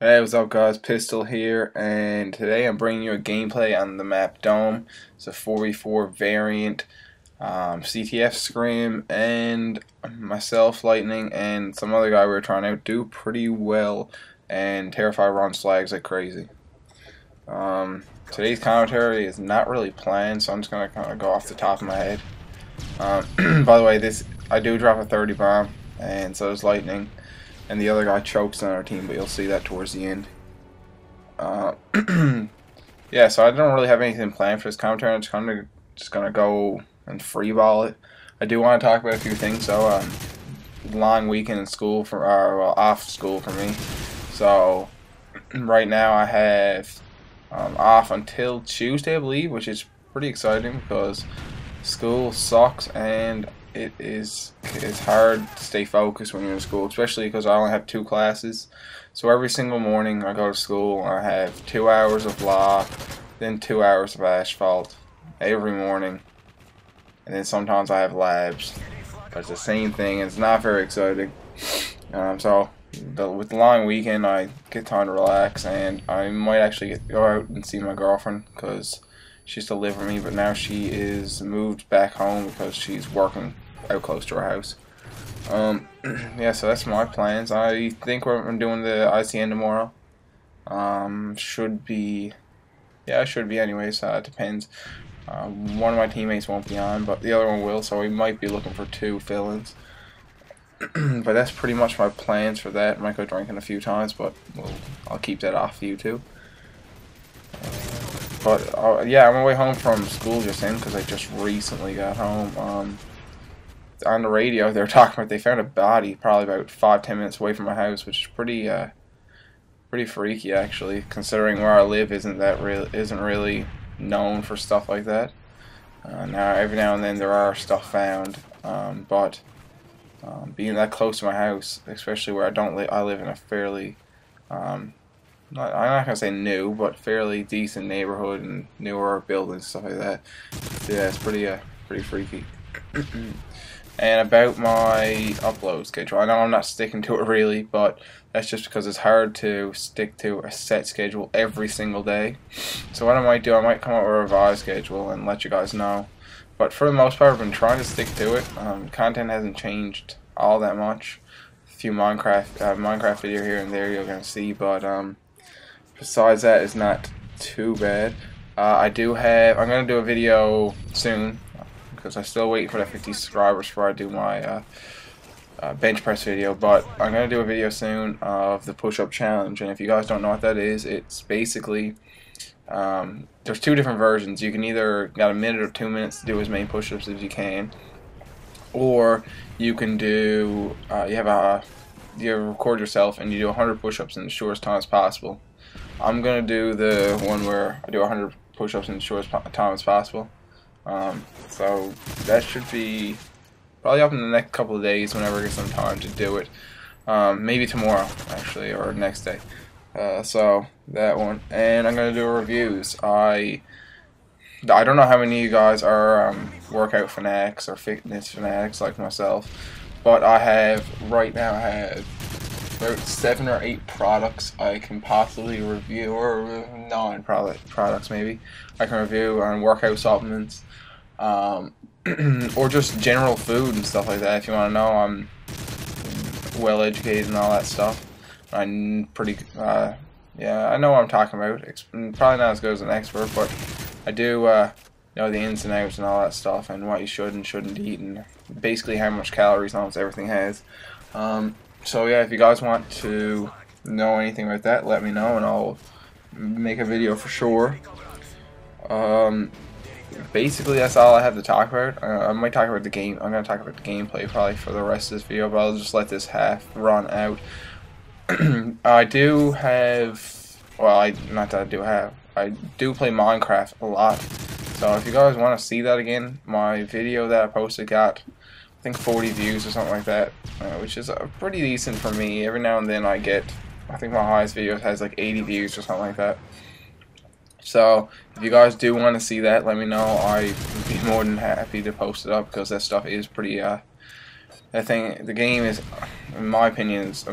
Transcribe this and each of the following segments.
Hey, what's up guys? Pistol here, and today I'm bringing you a gameplay on the map Dome. It's a 4v4 variant, CTF Scrim, and myself, Lightning, and some other guy we were trying to do pretty well, and Terrify runs flags like crazy. Today's commentary is not really planned, so I'm just going to kind of go off the top of my head. By the way, I do drop a 30 bomb, and so does Lightning. And the other guy chokes on our team, but you'll see that towards the end. Uh, yeah, so I don't really have anything planned for this commentary. I'm just gonna go and freeball it. I do want to talk about a few things. So, long weekend in school well, off school for me. So, right now I have off until Tuesday, I believe, which is pretty exciting because school sucks and it's hard to stay focused when you're in school, especially because I only have 2 classes. So every single morning I go to school, I have 2 hours of law, then 2 hours of asphalt every morning, and then sometimes I have labs. But it's the same thing. It's not very exciting. With the long weekend, I get time to relax, and I might actually go out and see my girlfriend because she used to live with me, but now she is moved back home because she's working out close to her house. Yeah, so that's my plans. I think I'm doing the ICN tomorrow. Should be, yeah, it should be anyways. It depends. One of my teammates won't be on, but the other one will, so we might be looking for 2 fill-ins. But that's pretty much my plans for that. Might go drinking a few times, but I'll keep that off YouTube. But yeah, I'm on my way home from school just in because I just recently got home. On the radio, they were talking about they found a body probably about 5-10 minutes away from my house, which is pretty freaky actually, considering where I live isn't really known for stuff like that. Now every now and then there are stuff found, but being that close to my house, especially where I live in a fairly I'm not gonna say new, but fairly decent neighborhood and newer buildings, stuff like that. So yeah, it's pretty freaky. And about my upload schedule, I know I'm not sticking to it really, but that's just because it's hard to stick to a set schedule every single day. So what I might do, I might come up with a revised schedule and let you guys know. But for the most part, I've been trying to stick to it. Content hasn't changed all that much. A few Minecraft video here and there you're gonna see, but besides that, it's not too bad. I'm gonna do a video soon because I'm still waiting for that 50 subscribers before I do my bench press video. But I'm gonna do a video soon of the push-up challenge, and if you guys don't know what that is, it's basically there's 2 different versions. You can either got a minute or 2 minutes to do as many push-ups as you can, or you can do you record yourself and you do 100 push-ups in the shortest time as possible. I'm gonna do the one where I do 100 push-ups in the shortest time as possible. So that should be probably up in the next couple of days whenever I get some time to do it. Maybe tomorrow actually, or next day. So that one, and I'm gonna do reviews. I don't know how many of you guys are workout fanatics or fitness fanatics like myself, but right now I have about 7 or 8 products I can possibly review, or non-products maybe I can review on workout supplements, or just general food and stuff like that. If you want to know, I'm well educated and all that stuff. I'm pretty yeah, I know what I'm talking about. It's probably not as good as an expert, but I do know the ins and outs and all that stuff, and what you should and shouldn't eat, and basically how much calories almost everything has. So yeah, if you guys want to know anything about that, let me know and I'll make a video for sure. Basically that's all I have to talk about. I might talk about the game. I'm going to talk about the gameplay probably for the rest of this video, but I'll just let this half run out. I do have, well, I do play Minecraft a lot. So if you guys want to see that again, my video that I posted got, I think 40 views or something like that, which is pretty decent for me. Every now and then I think my highest video has like 80 views or something like that. So if you guys do want to see that, let me know. I'd be more than happy to post it up because that stuff is pretty the game is, in my opinion, is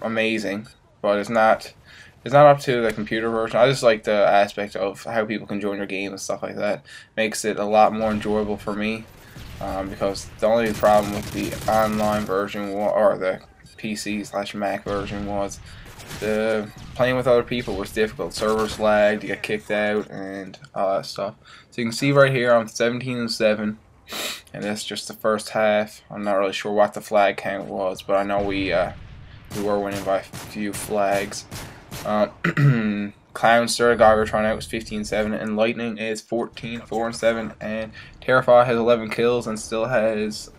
amazing. but it's not up to the computer version. I just like the aspect of how people can join your game and stuff like that. Makes it a lot more enjoyable for me, because the only problem with the online version or the PC/Mac version was the playing with other people was difficult. Servers lagged, you get kicked out, and all that stuff. So you can see right here I'm 17-7, and that's just the first half. I'm not really sure what the flag count was, but I know we were winning by a few flags. Clownster, guy we're trying out, was 15-7, and Lightning is 14-4-7, and Terrify has 11 kills and still has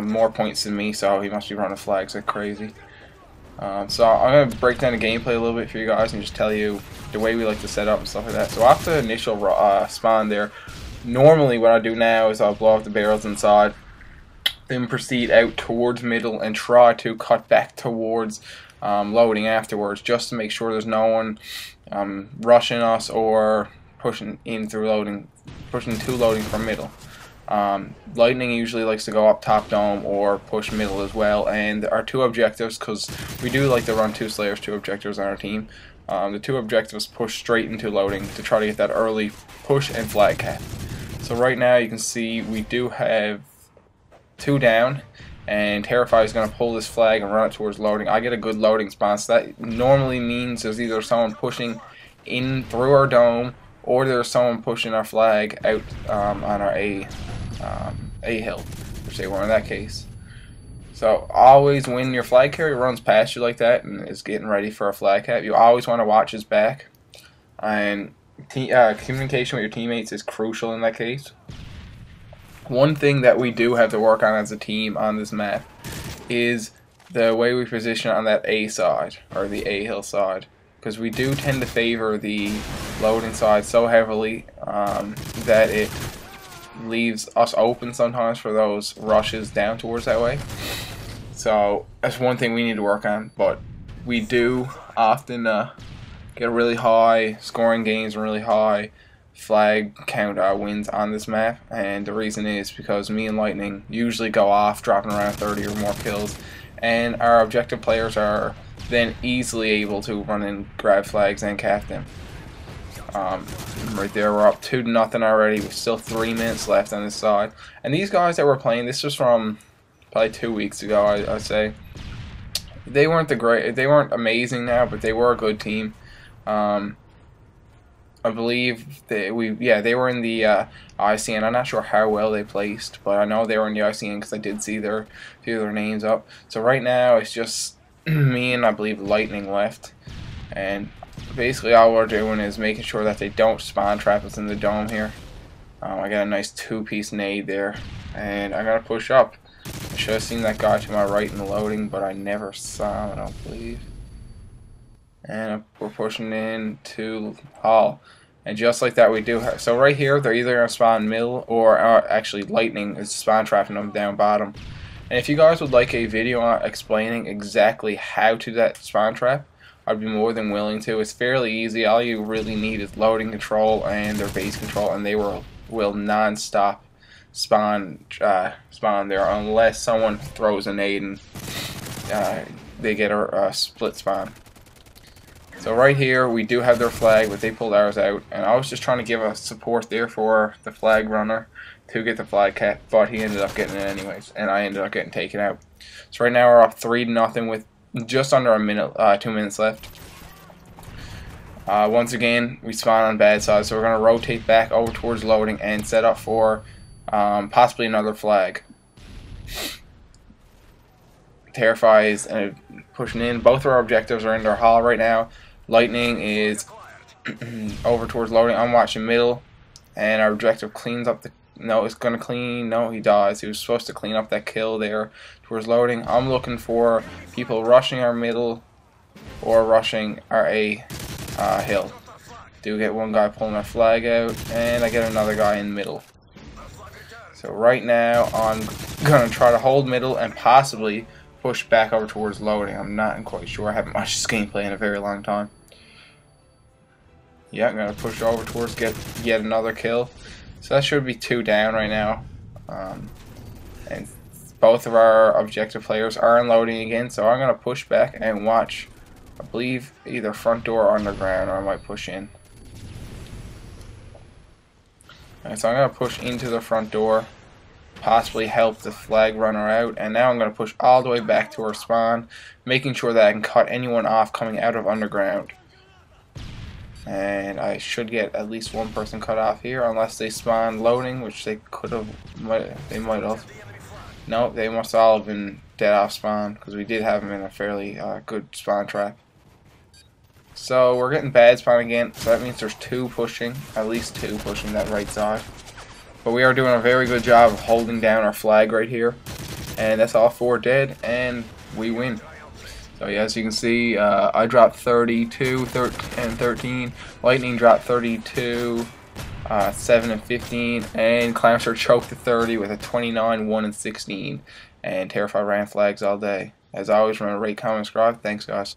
more points than me, so he must be running flags like crazy. So I'm going to break down the gameplay a little bit for you guys and just tell you the way we like to set up and stuff like that. So after the initial spawn there, normally what I do now is I'll blow up the barrels inside, then proceed out towards middle and try to cut back towards loading afterwards, just to make sure there's no one rushing us or pushing to loading from middle. Lightning usually likes to go up top dome or push middle as well, and our two objectives, because we do like to run 2 Slayers, 2 objectives on our team. The 2 objectives push straight into loading to try to get that early push and flag cap. So right now you can see we do have 2 down, and Terrify is going to pull this flag and run it towards loading. I get a good loading spawn, so that normally means there's either someone pushing in through our dome, or there's someone pushing our flag out on our A hill, which they were in that case. So always when your flag carrier runs past you like that and is getting ready for a flag cap, you always want to watch his back, and communication with your teammates is crucial in that case. One thing that we do have to work on as a team on this map is the way we position on that A side, or the A hill side, because we do tend to favor the loading side so heavily that it leaves us open sometimes for those rushes down towards that way. So that's one thing we need to work on, but we do often get really high scoring games and really high flag count wins on this map, and the reason is because me and Lightning usually go off dropping around 30 or more kills, and our objective players are then easily able to run and grab flags and cap them. Right there, we're up 2-0 already with still 3 minutes left on this side, and these guys that we're playing, this was from probably 2 weeks ago, I'd say. They weren't amazing now, but they were a good team. I believe they were in the ICN. I'm not sure how well they placed, but I know they were in the ICN because I did see a few of their names up. So right now it's just me and I believe Lightning left, and basically all we're doing is making sure that they don't spawn trap us in the dome here. I got a nice 2-piece nade there, and I gotta push up. I should have seen that guy to my right in the loading, but I never saw him, I don't believe. And we're pushing in to Hall, and just like that we do have, so right here they're either gonna spawn middle or actually Lightning is spawn trapping them down bottom. And if you guys would like a video explaining exactly how to that spawn trap, I'd be more than willing to. It's fairly easy. All you really need is loading control and their base control, and they will non-stop spawn there unless someone throws a nade and they get a split spawn. So right here we do have their flag, but they pulled ours out, and I was just trying to give a support there for the flag runner to get the flag cap, but he ended up getting it anyways, and I ended up getting taken out. So right now we're up 3-0 with just under a minute, 2 minutes left. Once again, we spawn on bad side, so we're going to rotate back over towards loading and set up for possibly another flag. Terrify is pushing in. Both of our objectives are in their hall right now. Lightning is over towards loading. I'm watching middle, and our objective cleans up the... No, it's going to clean... No, he dies. He was supposed to clean up that kill there towards loading. I'm looking for people rushing our middle or rushing our A hill. Do get one guy pulling our flag out, and I get another guy in middle. So right now I'm going to try to hold middle and possibly push back over towards loading. I'm not quite sure. I haven't watched this gameplay in a very long time. Yeah, I'm going to push over towards get yet another kill. So that should be 2 down right now. And both of our objective players are unloading again, so I'm going to push back and watch I believe either front door or underground, or I might push in. Alright, so I'm going to push into the front door, possibly help the flag runner out, and now I'm going to push all the way back to our spawn, making sure that I can cut anyone off coming out of underground. And I should get at least one person cut off here, unless they spawn loading, which they could have, they might have. No, they must all have been dead off spawn, because we did have them in a fairly good spawn trap. So we're getting bad spawn again, so that means there's at least two pushing that right side. But we are doing a very good job of holding down our flag right here. And that's all 4 dead, and we win. So yeah, as you can see, I dropped 32, 13, and 13. Lightning dropped 32, 7 and 15, and Clamster choked to 30 with a 29, 1 and 16. And Terrified ran flags all day. As always, remember to rate, comment, subscribe. Thanks, guys.